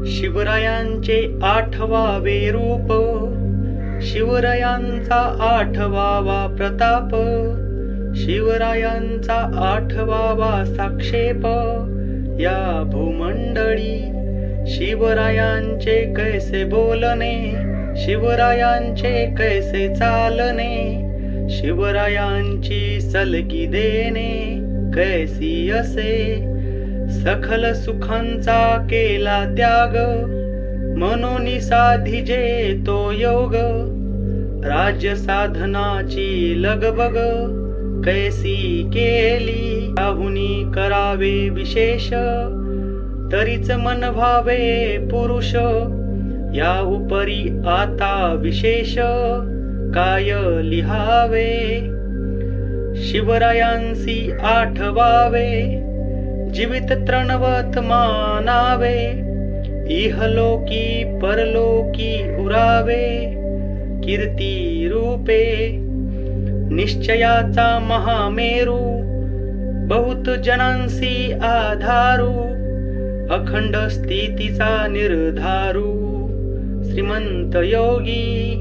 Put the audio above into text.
शिवरायांचे आठवावे रूप, शिवरायांचा आठवावा प्रताप, शिवरायांचा आठवावा साक्षेप या भूमंडळी. शिवरायांचे कैसे बोलणे, शिवरायांचे कैसे चालणे, शिवरायांची सलगी देणे कैसी असे. सखल सुखांचा केला त्याग, म्हणून साधिजे तो योग. राज्य साधनाची लगबग कैसी केली, त्याहुनी करावे विशेष, तरीच मन व्हावे पुरुष. या उपरी आता विशेष काय लिहावे, शिवरायांसी आठवावे, जीवित तृणवत मानावे. इहलोकी परलोकी उरावे, कीर्ती रूपे निश्चयाचा महामेरू. बहुत जनांसी आधारू, अखंड स्थितीचा निर्धारू. श्रीमंत योगी